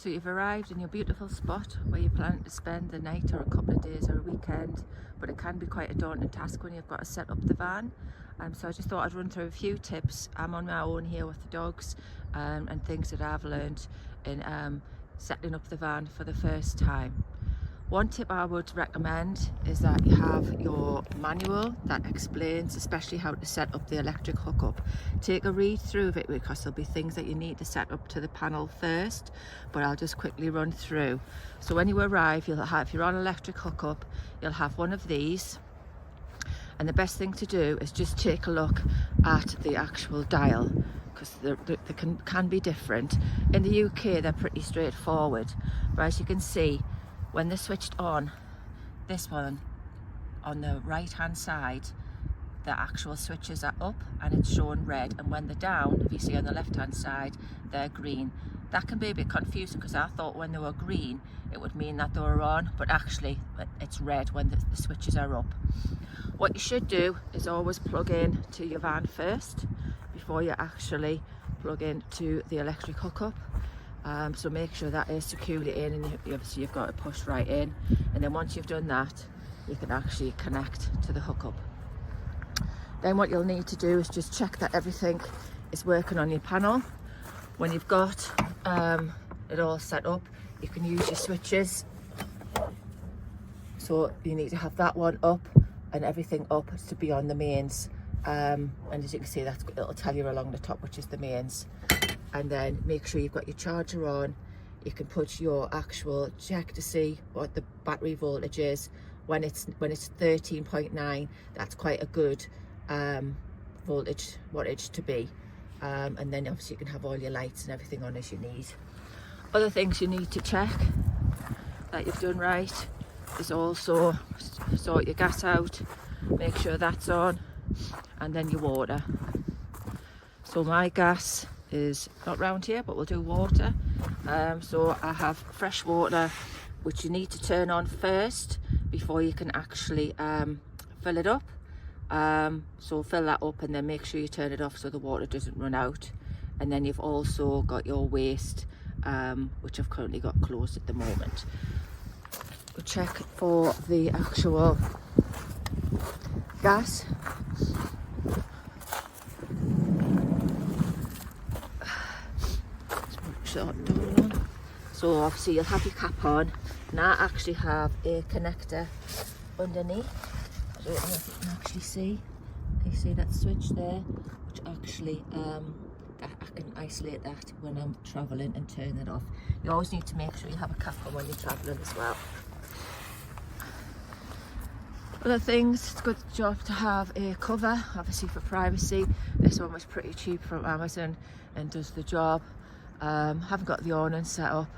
So you've arrived in your beautiful spot where you plan to spend the night or a couple of days or a weekend, but it can be quite a daunting task when you've got to set up the van. So I just thought I'd run through a few tips. I'm on my own here with the dogs, and things that I've learned in setting up the van for the first time. One tip I would recommend is that you have your manual that explains especially how to set up the electric hookup. Take a read through of it because there'll be things that you need to set up to the panel first, but I'll just quickly run through. So when you arrive, you'll have, if you're on electric hookup, you'll have one of these. And the best thing to do is just take a look at the actual dial, because they can be different. In the UK, they're pretty straightforward. But as you can see, when they're switched on, this one on the right hand side, the actual switches are up and it's showing red, and when they're down, if you see on the left hand side, they're green. That can be a bit confusing because I thought when they were green it would mean that they were on, but actually it's red when the switches are up. What you should do is always plug in to your van first before you actually plug into the electric hookup. So make sure that is securely in, and obviously you've got to push right in, and then once you've done that you can actually connect to the hookup. Then what you'll need to do is just check that everything is working on your panel. When you've got it all set up, you can use your switches. So you need to have that one up and everything up to be on the mains, and as you can see, it'll tell you along the top which is the mains. And then make sure you've got your charger on. You can put your actual check to see what the battery voltage is. When it's 13.9, that's quite a good wattage to be. And then obviously you can have all your lights and everything on as you need. Other things you need to check that you've done right is also sort your gas out, make sure that's on, and then your water. So my gas is not round here, but we'll do water. So I have fresh water, which you need to turn on first before you can actually fill it up. So fill that up and then make sure you turn it off so the water doesn't run out. And then you've also got your waste, which I've currently got closed at the moment. We'll check for the actual gas. So obviously you'll have your cap on, and I actually have a connector underneath. I don't know if you can actually see. You see that switch there, which actually I can isolate that when I'm travelling and turn it off. You always need to make sure you have a cap on when you're travelling as well. Other things, it's a good job to have a cover, obviously for privacy. This one was pretty cheap from Amazon and does the job. Haven't got the awning set up.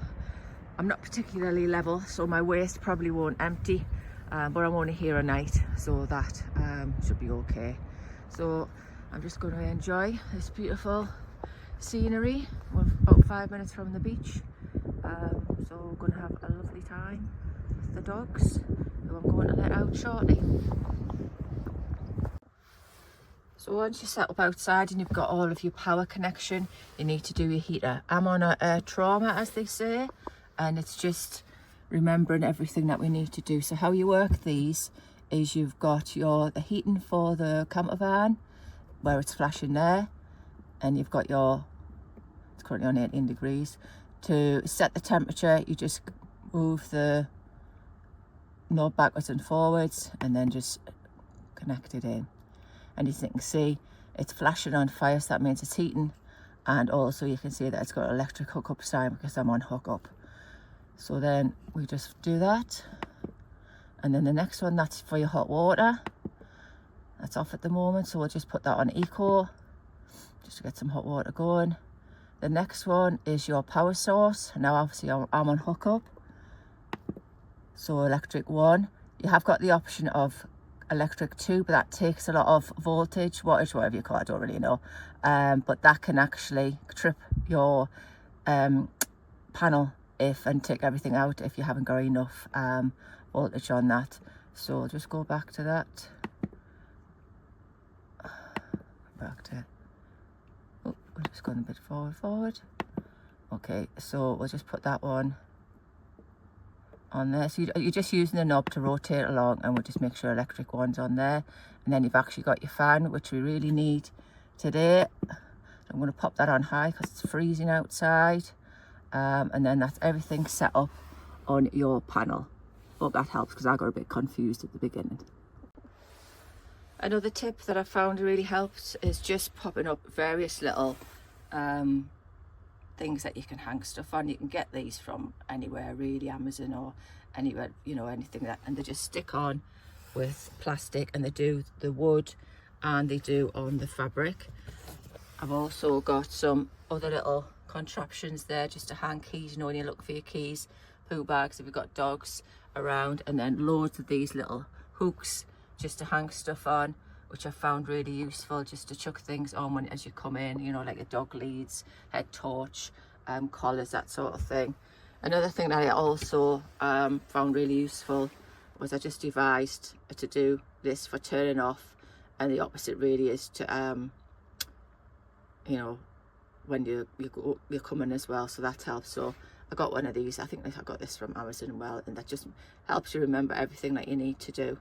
I'm not particularly level, so my waist probably won't empty, but I'm only here a night, so that should be okay. So I'm just going to enjoy this beautiful scenery. We're about 5 minutes from the beach, so we're going to have a lovely time with the dogs, who I'm going to let out shortly. So once you're set up outside and you've got all of your power connection, you need to do your heater. I'm on a trauma, as they say, and it's just remembering everything that we need to do. So how you work these is you've got the heating for the camper van, where it's flashing there, and you've got it's currently on 18 degrees. To set the temperature, you just move the knob backwards and forwards and then just connect it in. And as you can see, it's flashing on fire, so that means it's heating. And also you can see that it's got an electric hookup sign because I'm on hookup. So then we just do that. And then the next one, that's for your hot water. That's off at the moment, so we'll just put that on eco, just to get some hot water going. The next one is your power source. Now obviously I'm on hookup, so electric 1. You have got the option of electric 2, but that takes a lot of wattage, whatever you call it, I don't really know. But that can actually trip your panel and take everything out if you haven't got enough voltage on that. So I'll just go back to that. We're just going a bit forward. Okay, so we'll just put that one on there. So you're just using the knob to rotate along, and we'll just make sure electric one's on there. And then you've actually got your fan, which we really need today. So I'm going to pop that on high because it's freezing outside. And then that's everything set up on your panel. Hope that helps, because I got a bit confused at the beginning. Another tip that I found really helps is just popping up various little things that you can hang stuff on. You can get these from anywhere really, Amazon or anywhere, you know, anything that, and they just stick on with plastic, and they do the wood and they do on the fabric. I've also got some other little contraptions there just to hang keys, you know, when you look for your keys, poo bags if you've got dogs around, and then loads of these little hooks just to hang stuff on, which I found really useful, just to chuck things on when as you come in, you know, like a dog leads, head torch, collars, that sort of thing. Another thing that I also found really useful was I just devised to do this for turning off, and the opposite really is to you know, when you're coming as well, so that helps. So I got one of these, I think I got this from Amazon as well, and that just helps you remember everything that you need to do.